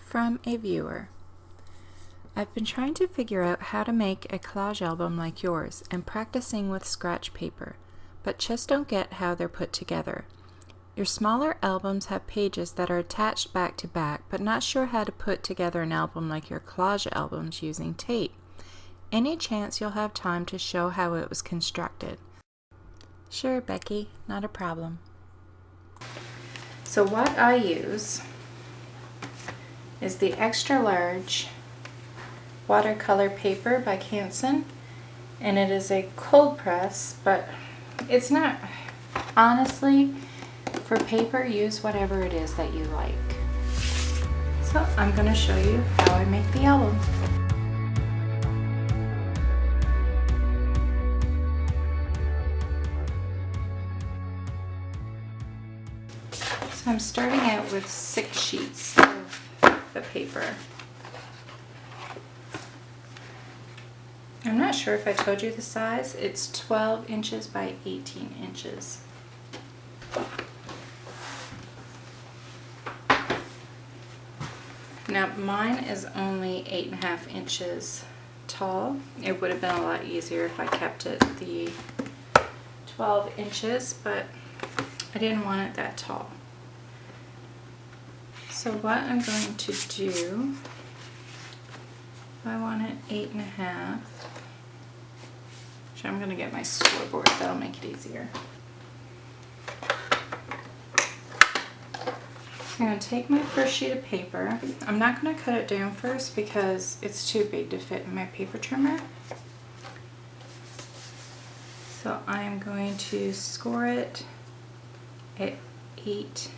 from a viewer. I've been trying to figure out how to make a collage album like yours and practicing with scratch paper, but just don't get how they're put together. Your smaller albums have pages that are attached back to back, but not sure how to put together an album like your collage albums using tape. Any chance you'll have time to show how it was constructed? Sure, Becky, not a problem. So what I use is the extra large watercolor paper by Canson, and it is a cold press, but it's not, honestly, for paper, use whatever it is that you like. So I'm going to show you how I make the album. So I'm starting out with 6 sheets of the paper. I'm not sure if I told you the size. It's 12 inches by 18 inches. Now mine is only 8.5 inches tall. It would have been a lot easier if I kept it the 12 inches, but I didn't want it that tall. So what I'm going to do, I want it 8.5. I'm going to get my scoreboard, that'll make it easier. I'm going to take my first sheet of paper. I'm not going to cut it down first because it's too big to fit in my paper trimmer. So I'm going to score it at 8.5.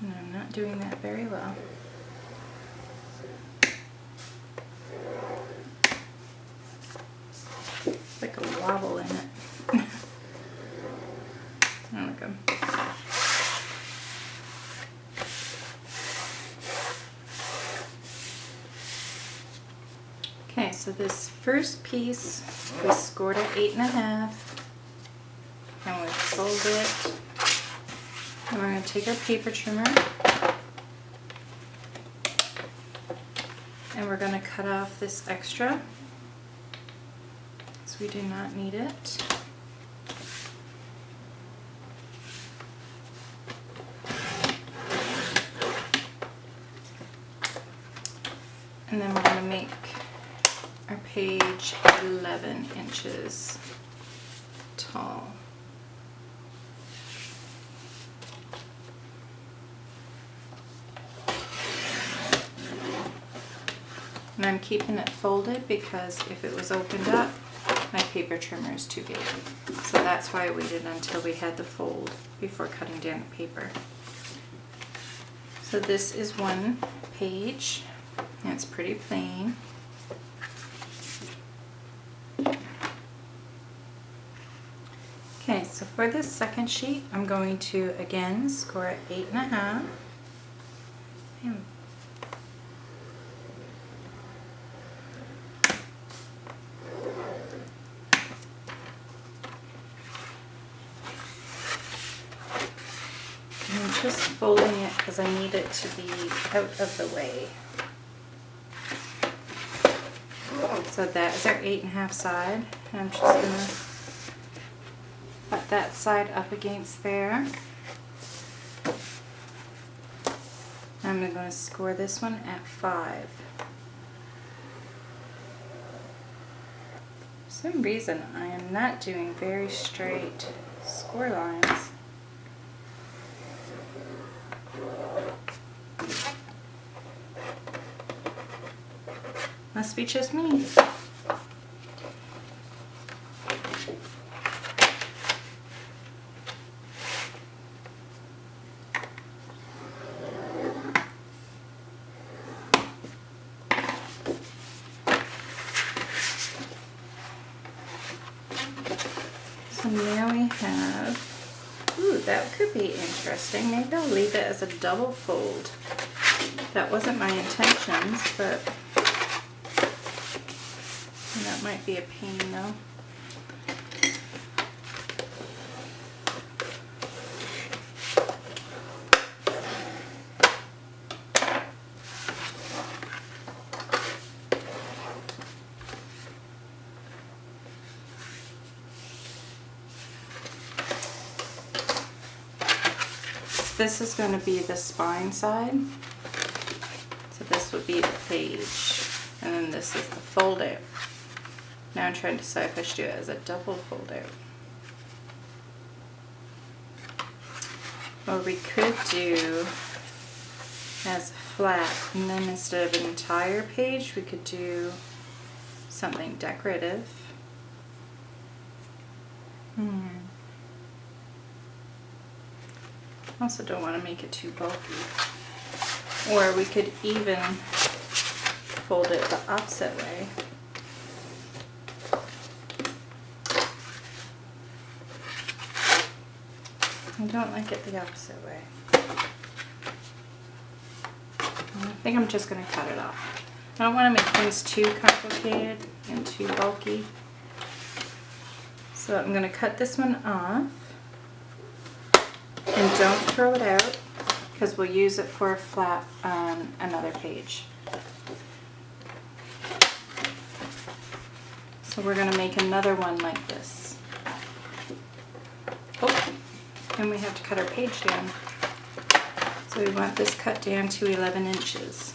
And I'm not doing that very well. It's like a wobble in it. There we go. Okay, so this first piece we scored at 8.5, and we fold it, and we're going to take our paper trimmer and we're going to cut off this extra, so we do not need it. And then we're going to make our page 11 inches tall. And I'm keeping it folded because if it was opened up, my paper trimmer is too big. So that's why I waited until we had the fold before cutting down the paper. So this is one page. And it's pretty plain. Okay, so for this second sheet, I'm going to again score at 8.5. I'm just folding it because I need it to be out of the way. So that is our 8.5 side. And I'm just going to put that side up against there. I'm going to score this one at 5. For some reason I am not doing very straight score lines. Must be just me. So now we have, ooh, that could be interesting. Maybe I'll leave it as a double fold. That wasn't my intentions, but that might be a pain though. this is going to be the spine side. So this would be the page. And then this is the fold out. Now I'm trying to decide if I should do it as a double fold out. Or we could do as flat, and then instead of an entire page, we could do something decorative. Also don't want to make it too bulky. Or we could even fold it the opposite way. I don't like it the opposite way. I think I'm just going to cut it off. I don't want to make things too complicated and too bulky. So I'm going to cut this one off. And don't throw it out, because we'll use it for a flat on another page. So we're going to make another one like this. Oh, and we have to cut our page down. So we want this cut down to 11 inches.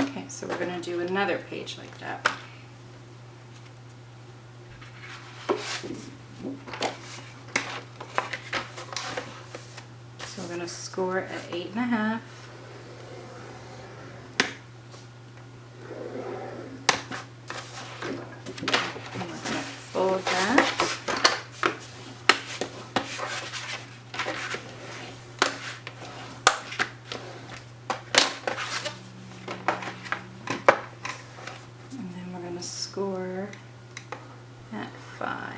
Okay, so we're going to do another page like that. So we're going to score at 8.5. Fold that. And then we're going to score at 5.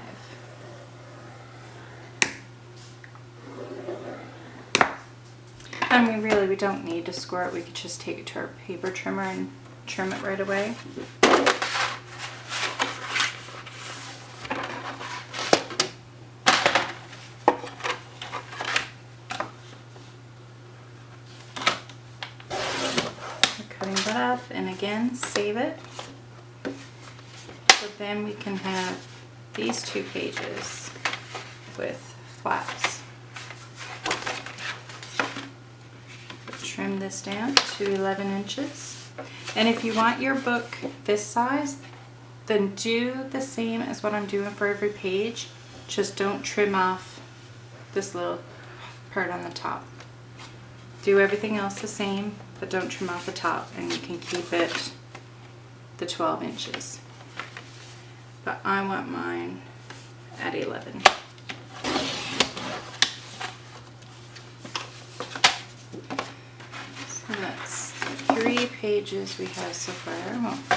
I mean, really, we don't need to score it. We could just take it to our paper trimmer and trim it right away. And again, save it. So then we can have these two pages with flaps. So trim this down to 11 inches. And if you want your book this size, then do the same as what I'm doing for every page. Just don't trim off this little part on the top. Do everything else the same, but don't trim off the top, and you can keep it the 12 inches. But I want mine at 11. So that's 3 pages we have so far. Well, 4.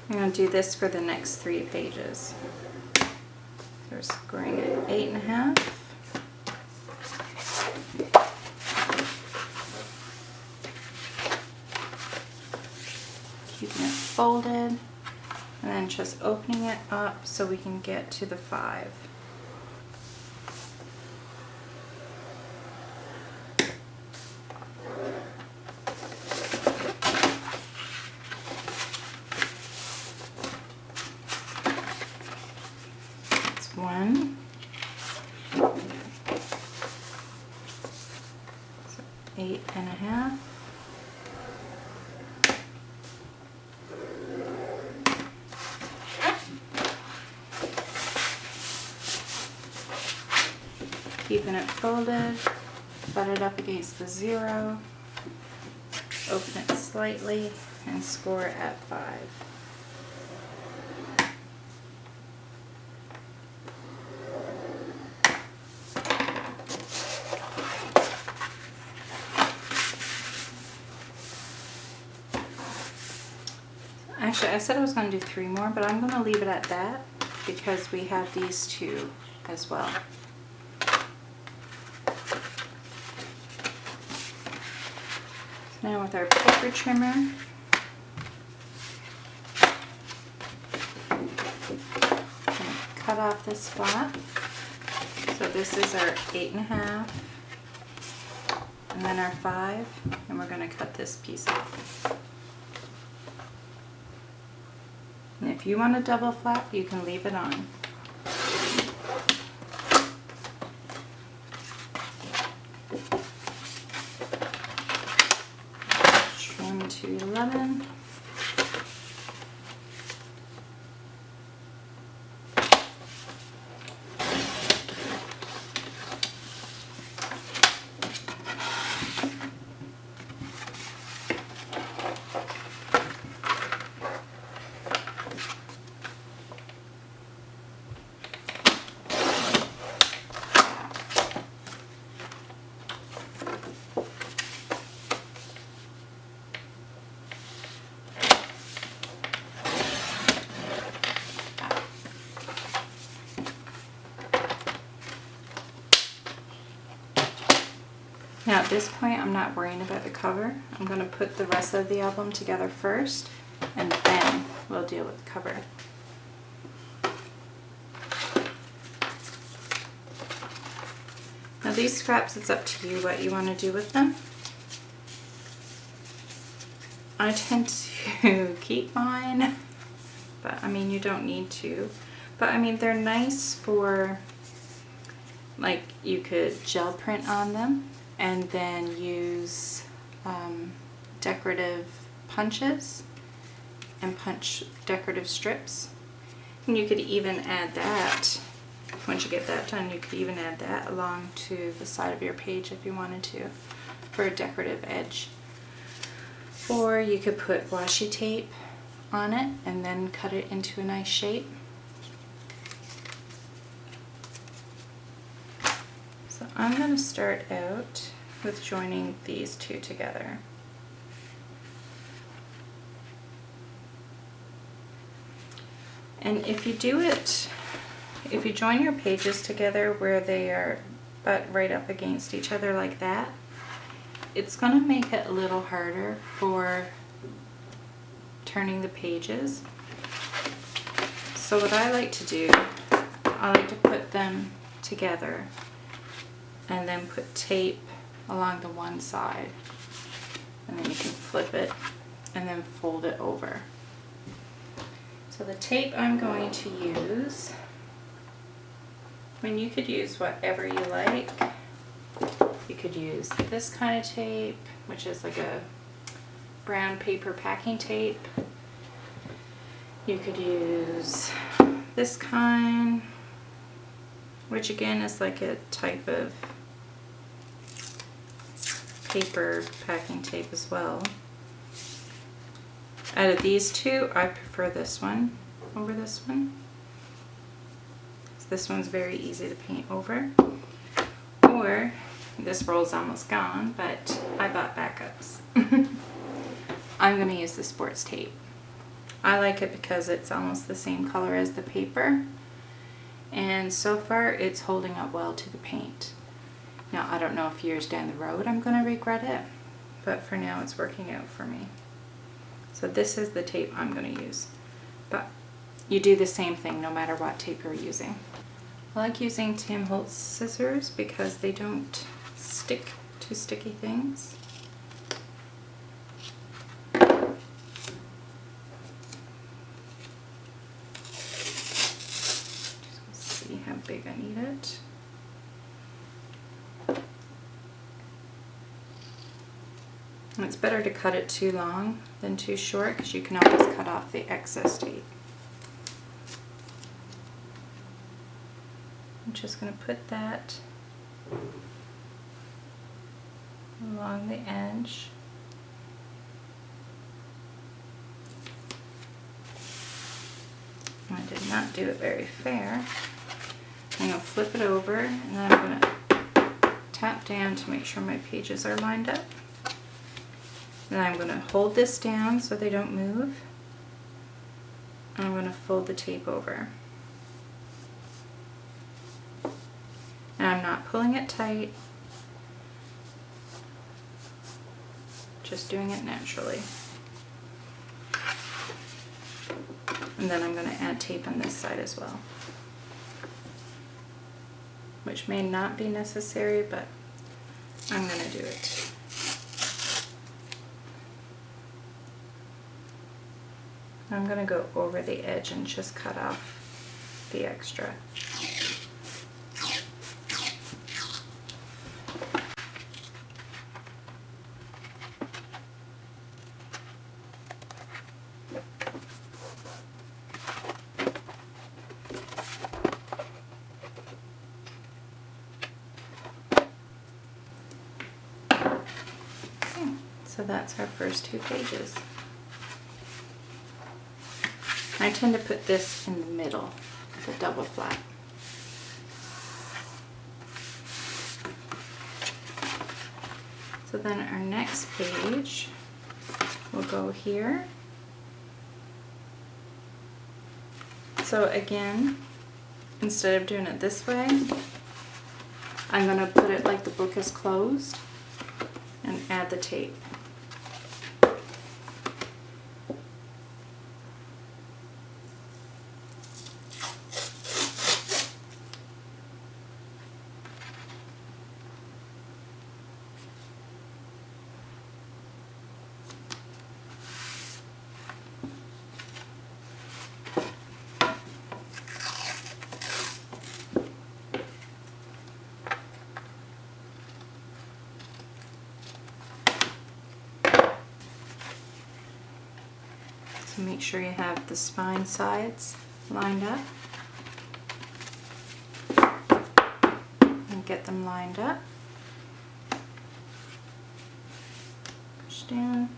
I'm going to do this for the next 3 pages. So we're scoring at 8.5. Keeping it folded, and then just opening it up so we can get to the 5. One, so 8.5, keeping it folded, butt it up against the 0, open it slightly, and score at 5. Actually, I said I was going to do 3 more, but I'm going to leave it at that because we have these 2 as well. So now with our paper trimmer, off this flap. So this is our 8.5, and then our 5, and we're going to cut this piece off. And if you want a double flap, you can leave it on. 1 to 11. Now at this point, I'm not worrying about the cover. I'm going to put the rest of the album together first, and then we'll deal with the cover. Now these scraps, it's up to you what you want to do with them. I tend to keep mine, but I mean, you don't need to. But I mean, they're nice for, like, you could gel print on them and then use decorative punches and punch decorative strips. And you could even add that, once you get that done, you could even add that along to the side of your page if you wanted to, for a decorative edge. Or you could put washi tape on it and then cut it into a nice shape. So I'm going to start out with joining these two together. And if you do it, if you join your pages together where they are butt right up against each other like that, it's going to make it a little harder for turning the pages. So what I like to do, I like to put them together and then put tape along the one side, and then you can flip it and then fold it over. So the tape I'm going to use, I mean, you could use whatever you like. You could use this kind of tape, which is like a brown paper packing tape. You could use this kind, which again is like a type of paper packing tape as well. Out of these two, I prefer this one over this one. So this one's very easy to paint over. Or, this roll's almost gone, but I bought backups. I'm going to use the sports tape. I like it because it's almost the same color as the paper, and so far it's holding up well to the paint. Now I don't know if years down the road I'm going to regret it, but for now it's working out for me. So this is the tape I'm going to use, but you do the same thing no matter what tape you're using. I like using Tim Holtz scissors because they don't stick to sticky things. Just see how big I need it. And it's better to cut it too long than too short because you can always cut off the excess tape. I'm just going to put that along the edge. I did not do it very fair. I'm going to flip it over and then I'm going to tap down to make sure my pages are lined up. Then I'm going to hold this down so they don't move. And I'm going to fold the tape over. And I'm not pulling it tight, just doing it naturally. And then I'm going to add tape on this side as well. which may not be necessary, but I'm going to do it. I'm going to go over the edge and just cut off the extra. So that's our first 2 pages. I tend to put this in the middle, the double flap. So then our next page will go here. So again, instead of doing it this way, I'm going to put it like the book is closed and add the tape. So make sure you have the spine sides lined up and get them lined up. Push down.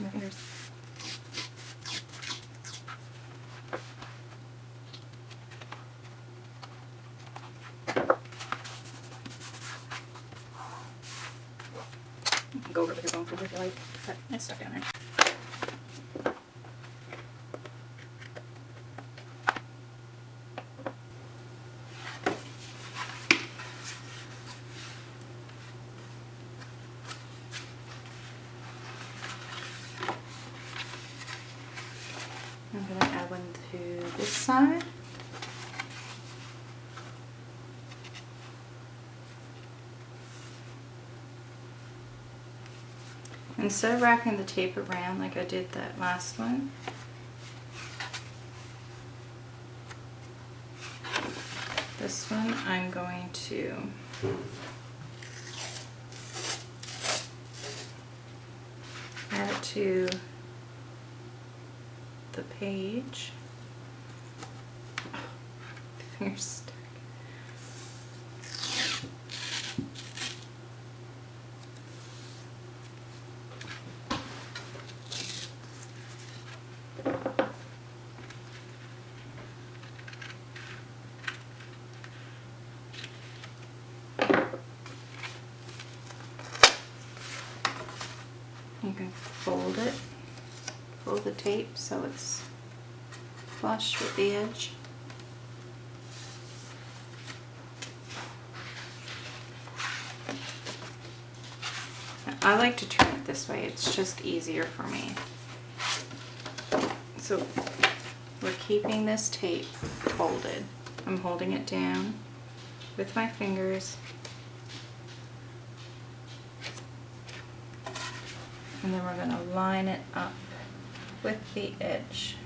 My fingers. You can go over with your bone folder if you like, but it's stuck down there. I'm going to add one to this side. Instead of wrapping the tape around like I did that last one, this one I'm going to add it to the page. Oh, the finger's stuck. You can fold it, fold the tape so it's flush with the edge. I like to turn it this way, it's just easier for me. So we're keeping this tape folded. I'm holding it down with my fingers. And then we're going to line it up with the edge.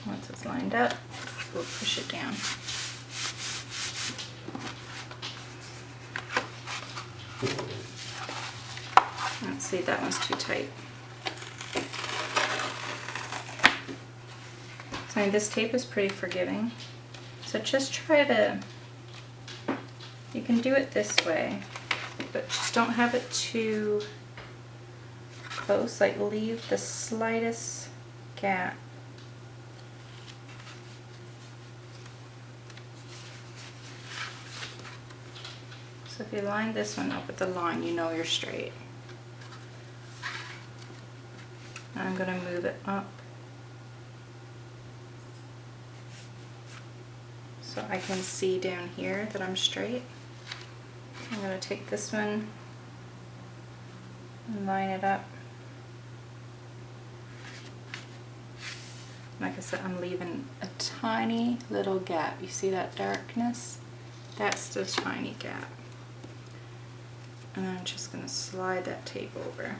Once it's lined up, we'll push it down. Let's see, that one's too tight. So I mean, this tape is pretty forgiving. So just try to, you can do it this way, but just don't have it too close, like leave the slightest gap. So if you line this one up with the line, you know you're straight. I'm going to move it up so I can see down here that I'm straight. I'm going to take this one and line it up. Like I said, I'm leaving a tiny little gap. You see that darkness? That's the tiny gap. And I'm just going to slide that tape over.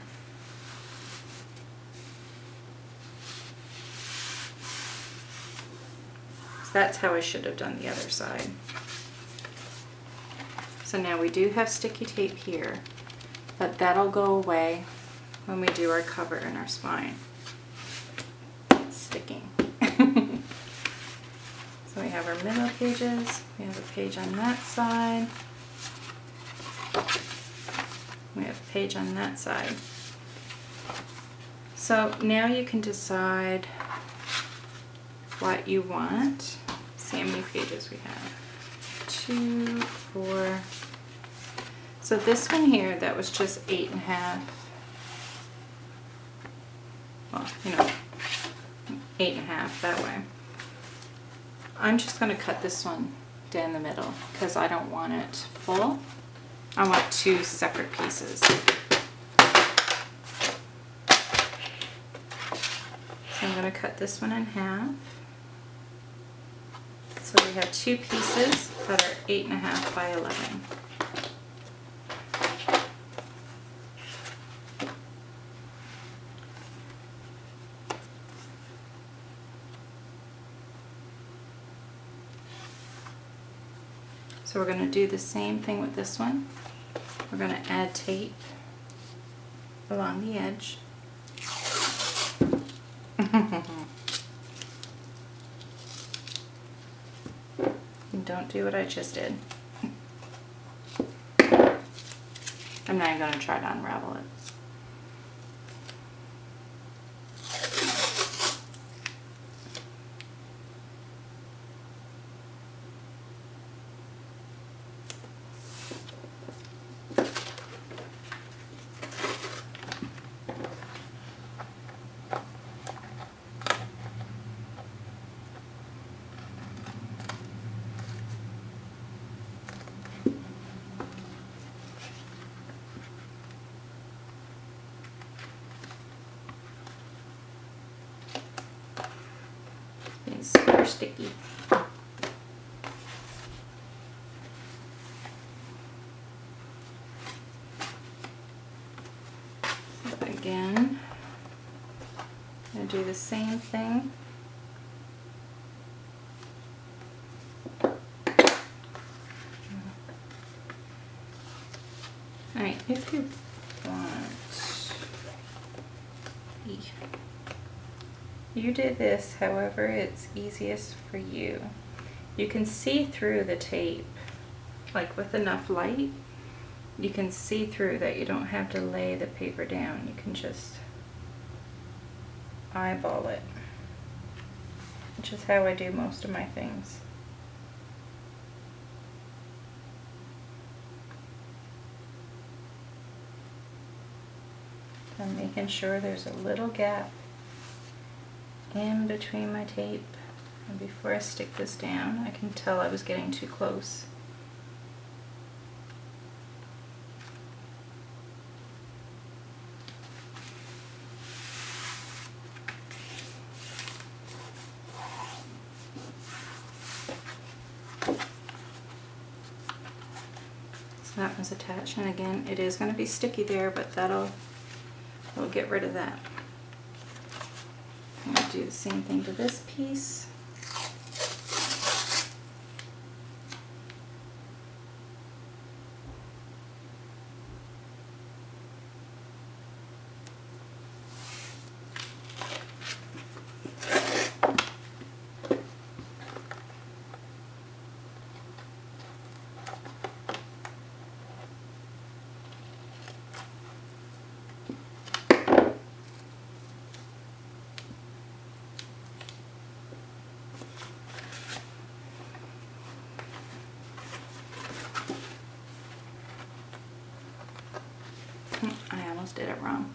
So that's how I should have done the other side. So now we do have sticky tape here, but that'll go away when we do our cover and our spine. It's sticking. So we have our middle pages, we have a page on that side, we have a page on that side. So now you can decide what you want. See how many pages we have. 2, 4. So this one here, that was just 8.5. Well, you know, 8.5 that way. I'm just going to cut this one down the middle because I don't want it full. I want 2 separate pieces. So I'm going to cut this one in half. So we have 2 pieces that are 8.5 by 11. So we're going to do the same thing with this one. We're going to add tape along the edge. And don't do what I just did. I'm not even going to try to unravel it. It's super sticky. So again, I'm going to do the same thing. Alright, if you want, you do this however it's easiest for you. You can see through the tape, like with enough light, you can see through that. You don't have to lay the paper down. You can just eyeball it, which is how I do most of my things. I'm making sure there's a little gap in between my tape, and before I stick this down, I can tell I was getting too close. So that was attached, and again, it is going to be sticky there, but that'll get rid of that. I'm going to do the same thing to this piece. I almost did it wrong.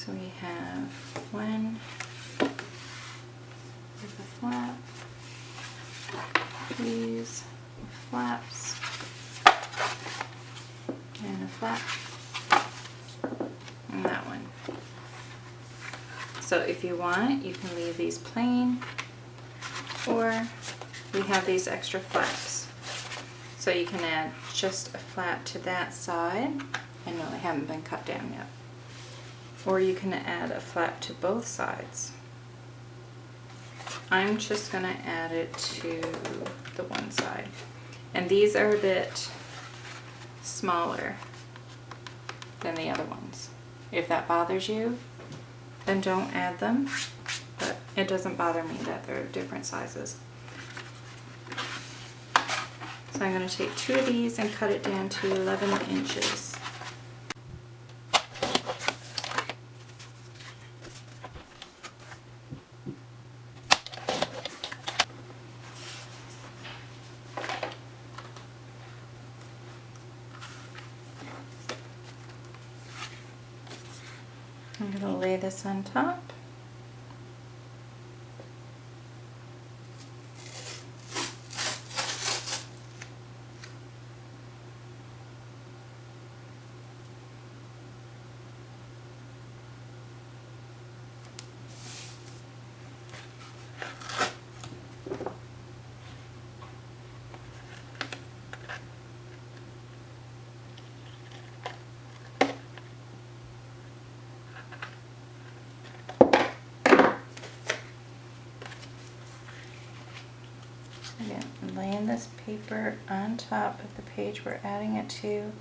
So we have one with a flap, these flaps, and a flap, and that one. So if you want, you can leave these plain, or we have these extra flaps. So you can add just a flap to that side. I know they haven't been cut down yet. Or you can add a flap to both sides. I'm just going to add it to the one side. And these are a bit smaller than the other ones. If that bothers you, then don't add them, but it doesn't bother me that they're different sizes. So I'm going to take 2 of these and cut it down to 11 inches. I'm going to lay this on top. Again, laying this paper on top of the page we're adding it to,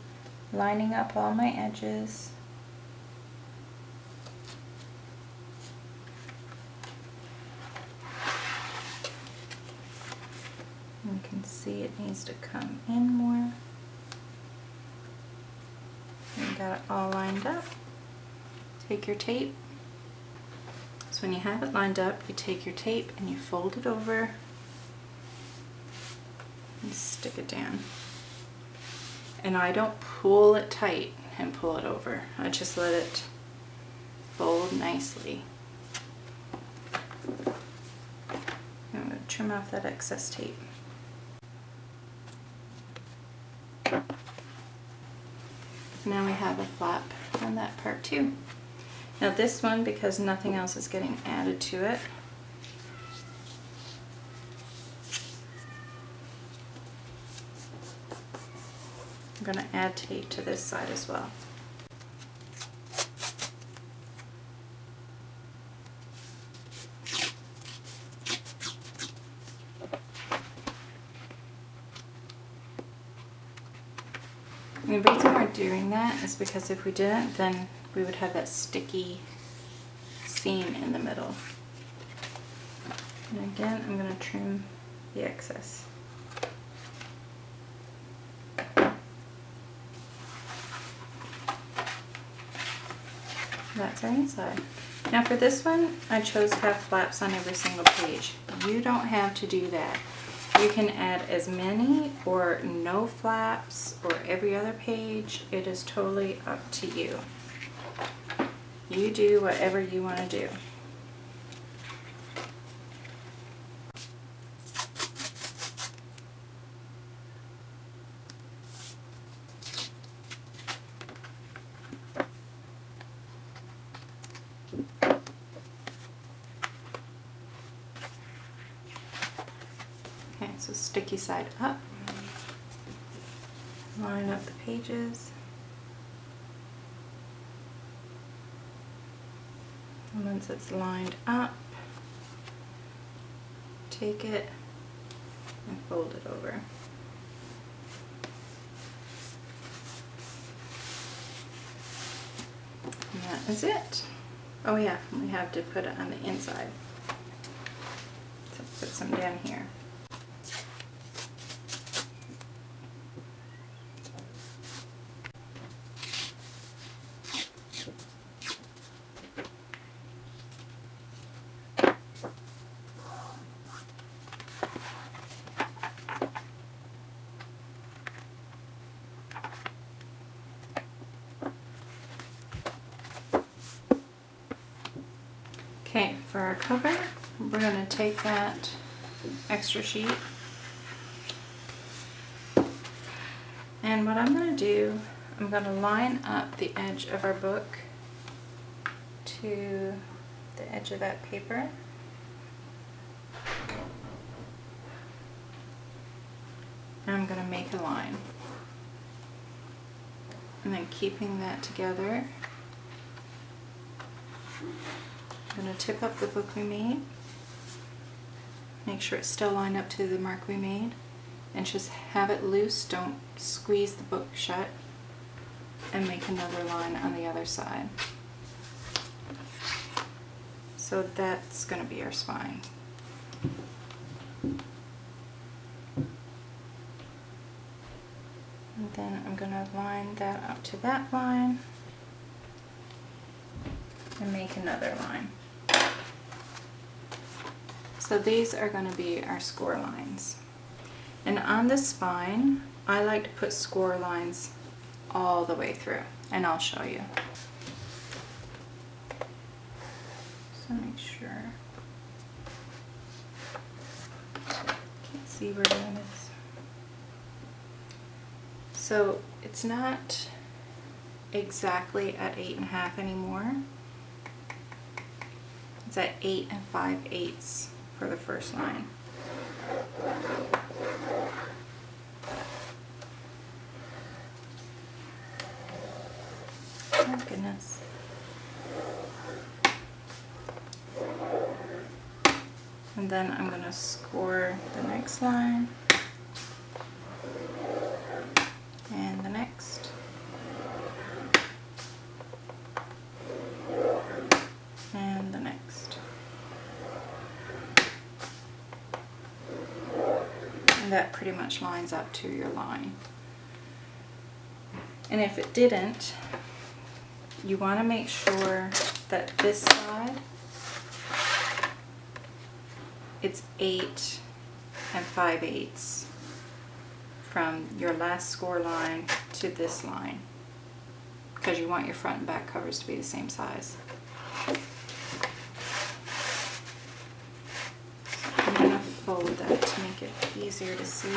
lining up all my edges. You can see it needs to come in more. You got it all lined up. Take your tape. So when you have it lined up, you take your tape and you fold it over and stick it down. And I don't pull it tight and pull it over. I just let it fold nicely. I'm going to trim off that excess tape. Now we have a flap on that part too. Now this one, because nothing else is getting added to it, I'm going to add tape to this side as well. And the reason we're doing that is because if we didn't, then we would have that sticky seam in the middle. And again, I'm going to trim the excess. That's our inside. Now for this one, I chose to have flaps on every single page. You don't have to do that. You can add as many or no flaps or every other page. It is totally up to you. You do whatever you want to do. Okay, so sticky side up. Line up the pages. And once it's lined up, take it and fold it over. And that is it. Oh yeah, we have to put it on the inside. So put some down here. Okay, for our cover, we're going to take that extra sheet, and what I'm going to do, I'm going to line up the edge of our book to the edge of that paper. And I'm going to make a line. And then keeping that together, I'm going to tip up the book we made. Make sure it's still lined up to the mark we made. And just have it loose, don't squeeze the book shut. And make another line on the other side. So that's going to be our spine. And then I'm going to line that up to that line and make another line. So these are going to be our score lines. And on the spine, I like to put score lines all the way through, and I'll show you. So make sure. Can't see where that is. So it's not exactly at 8.5 anymore. It's at 8 5/8 for the first line. Oh goodness. And then I'm going to score the next line and the next and the next. And that pretty much lines up to your line. And if it didn't, you want to make sure that this side, it's 8 5/8 from your last score line to this line, because you want your front and back covers to be the same size. So I'm going to fold that to make it easier to see.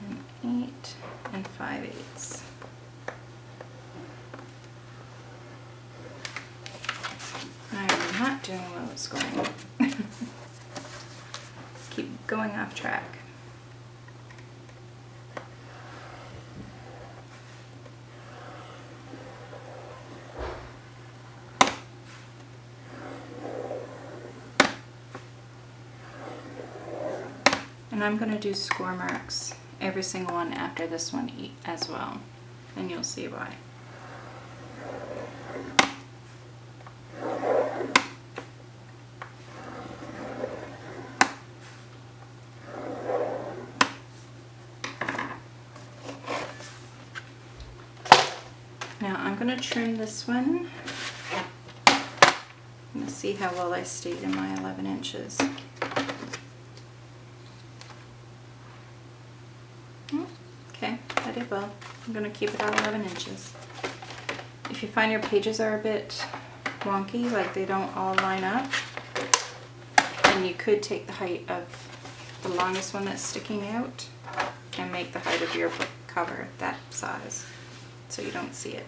And 8 5/8. I'm not doing well at scoring. Keep going off track. And I'm going to do score marks every single one after this one as well, and you'll see why. Now I'm going to trim this one. I'm going to see how well I stayed in my 11 inches. Okay, I did well. I'm going to keep it at 11 inches. If you find your pages are a bit wonky, like they don't all line up, then you could take the height of the longest one that's sticking out and make the height of your book cover that size, so you don't see it.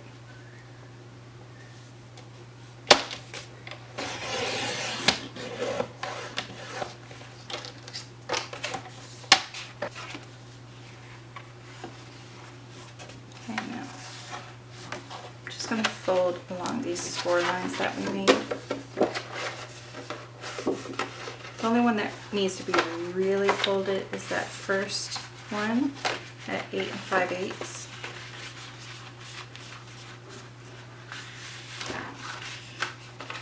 Okay, now I'm just going to fold along these score lines that we made. The only one that needs to be really folded is that first one at 8 5/8.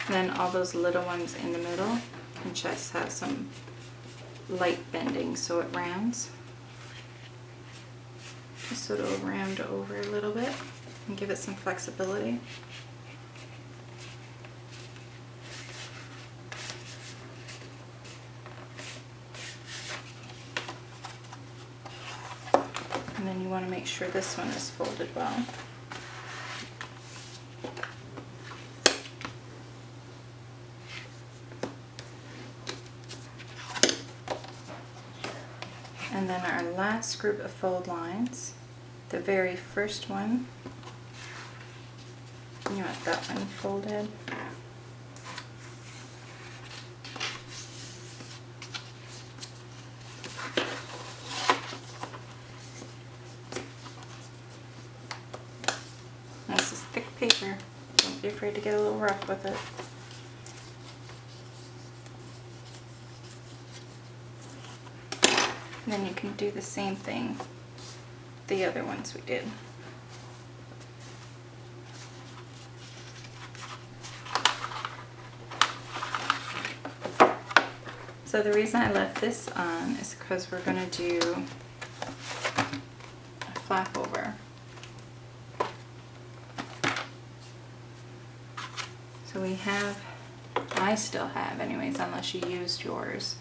Then all those little ones in the middle can just have some light bending so it rounds. Just so it'll round over a little bit and give it some flexibility. And then you want to make sure this one is folded well. And then our last group of fold lines, the very first one, you want that one folded. This is thick paper. Don't be afraid to get a little rough with it. And then you can do the same thing the other ones we did. So the reason I left this on is because we're going to do a flap over. So we have, I still have anyways, unless you used yours.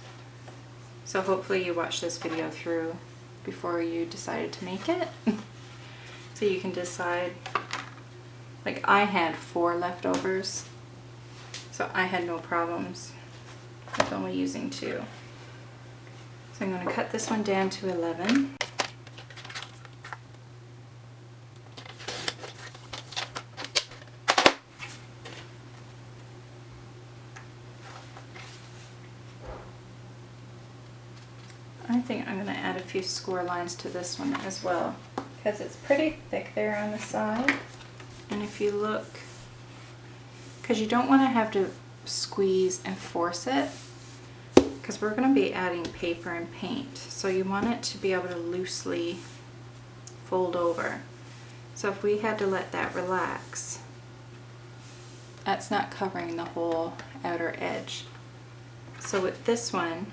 So hopefully you watched this video through before you decided to make it. So you can decide, like I had 4 leftovers, so I had no problems with only using 2. So I'm going to cut this one down to 11. I think I'm going to add a few score lines to this one as well, because it's pretty thick there on the side. And if you look, because you don't want to have to squeeze and force it, because we're going to be adding paper and paint, so you want it to be able to loosely fold over. So if we had to let that relax, that's not covering the whole outer edge. So with this one,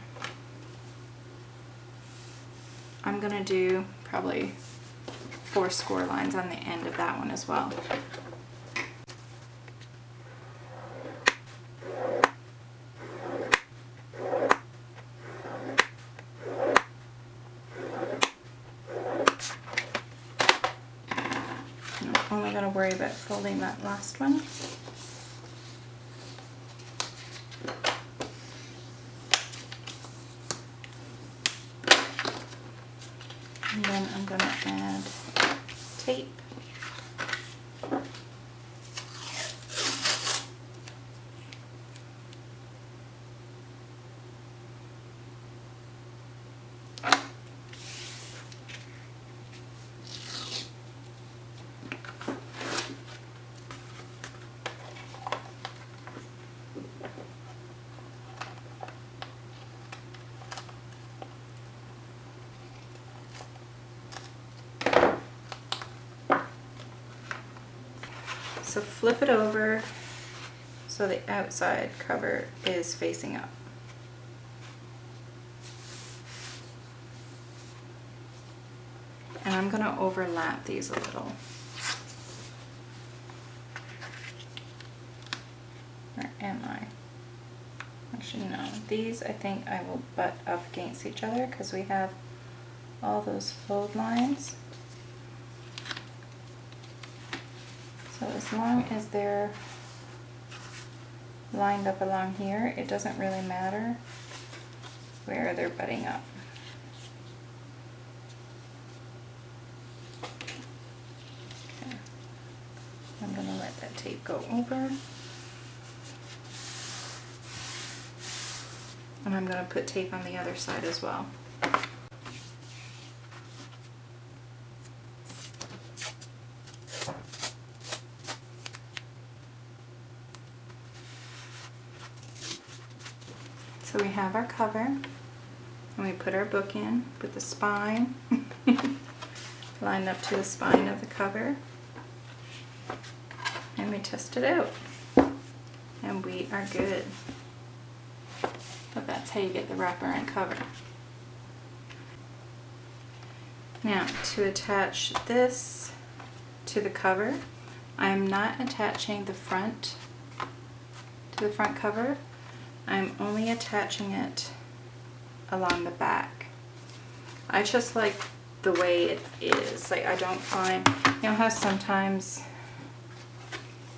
I'm going to do probably 4 score lines on the end of that one as well. I'm only going to worry about folding that last one. And then I'm going to add tape. So flip it over so the outside cover is facing up. And I'm going to overlap these a little. Or am I? Actually no, these I think I will butt up against each other because we have all those fold lines. So as long as they're lined up along here, it doesn't really matter where they're butting up. Okay. I'm going to let that tape go over. And I'm going to put tape on the other side as well. So we have our cover, and we put our book in with the spine lined up to the spine of the cover, and we test it out, and we are good. But that's how you get the wrapper and cover. Now to attach this to the cover, I'm not attaching the front to the front cover. I'm only attaching it along the back. I just like the way it is. Like, I don't find, you know how sometimes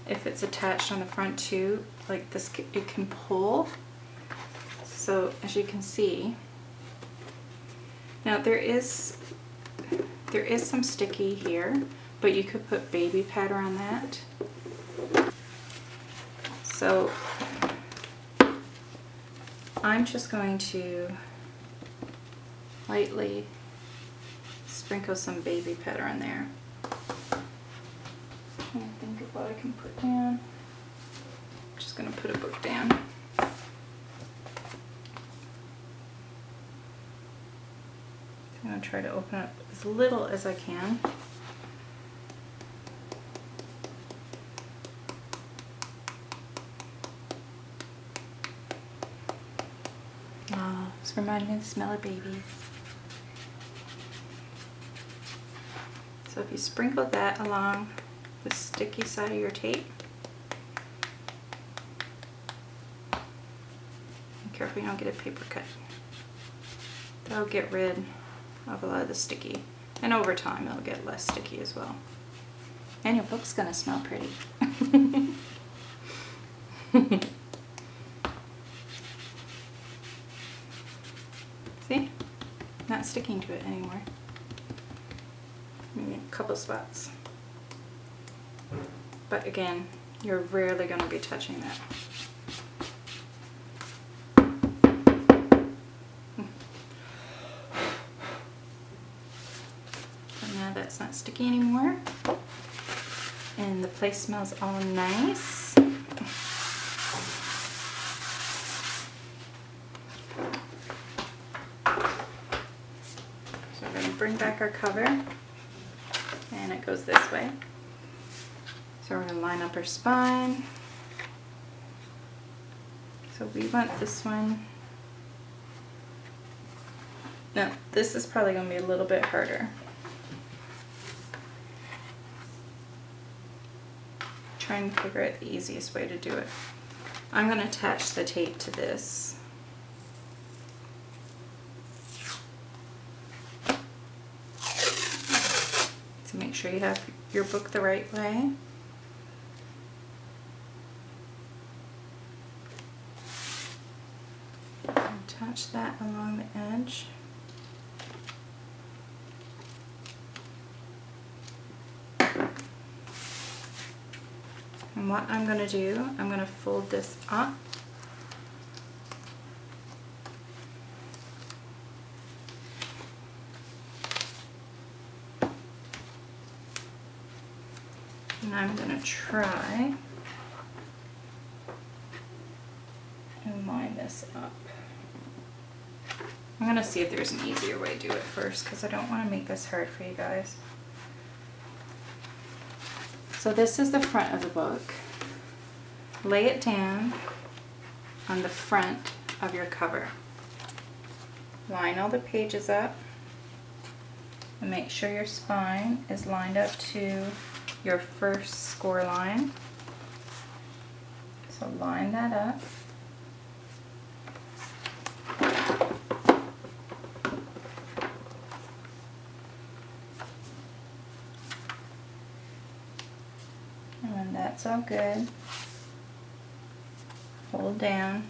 if it's attached on the front too, like this, it can pull. So as you can see, now there is some sticky here, but you could put baby powder on that. So I'm just going to lightly sprinkle some baby powder on there. I think of what I can put down. I'm just going to put a book down. I'm going to try to open up as little as I can. Oh, it's reminding me of the smell of babies. So if you sprinkle that along the sticky side of your tape, be careful you don't get a paper cut. That'll get rid of a lot of the sticky, and over time it'll get less sticky as well. And your book's gonna smell pretty. See? Not sticking to it anymore. Maybe a couple spots. But again, you're rarely going to be touching that. So now that's not sticky anymore. And the place smells all nice. So we're going to bring back our cover, and it goes this way. So we're going to line up our spine. So we want this one. Now this is probably going to be a little bit harder. Try and figure out the easiest way to do it. I'm going to attach the tape to this. To make sure you have your book the right way. Attach that along the edge. And what I'm going to do, I'm going to fold this up. And I'm going to try and line this up. I'm going to see if there's an easier way to do it first, because I don't want to make this hard for you guys. So this is the front of the book. Lay it down on the front of your cover. Line all the pages up and make sure your spine is lined up to your first score line. So line that up. And when that's all good, hold down.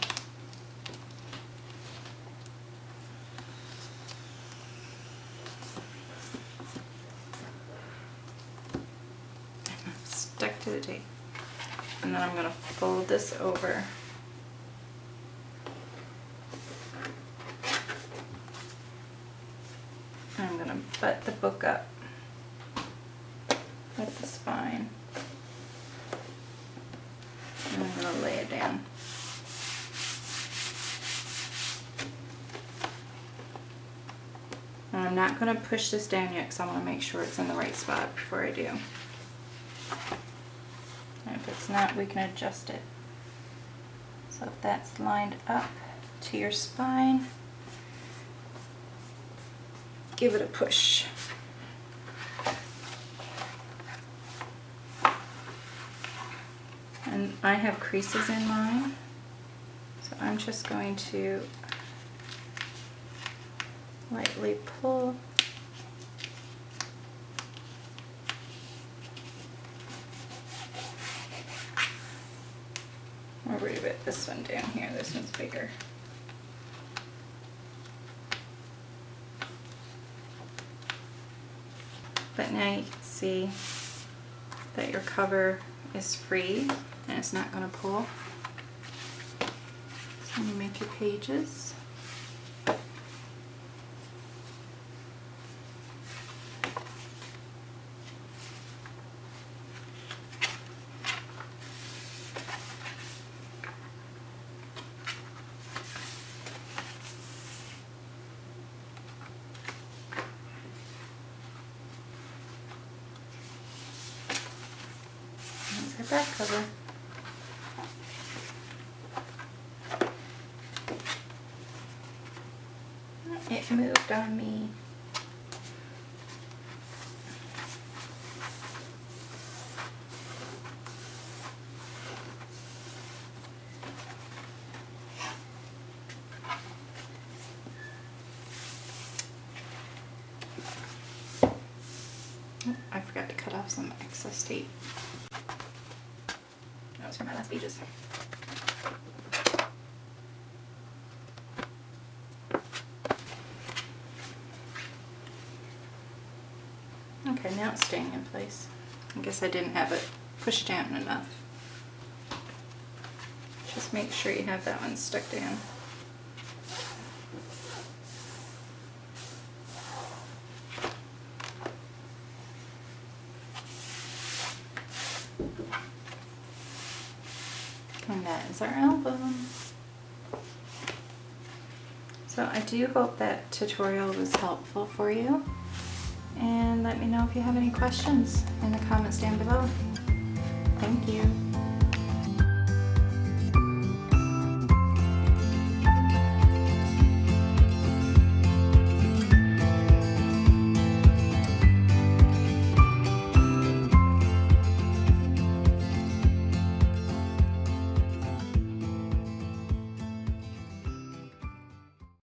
Stuck to the tape. And then I'm going to fold this over. And I'm going to butt the book up with the spine. And I'm going to lay it down. And I'm not going to push this down yet because I want to make sure it's in the right spot before I do. And if it's not, we can adjust it. So if that's lined up to your spine, give it a push. And I have creases in mine, so I'm just going to lightly pull move it this one down here. This one's bigger. But now you can see that your cover is free and it's not going to pull. So you make your pages. There's our back cover. It moved on me. Oh, I forgot to cut off some excess tape. That was from my last pages. Okay, now it's staying in place. I guess I didn't have it pushed down enough. Just make sure you have that one stuck down. And that is our album. So I do hope that tutorial was helpful for you. And let me know if you have any questions in the comments down below. Thank you.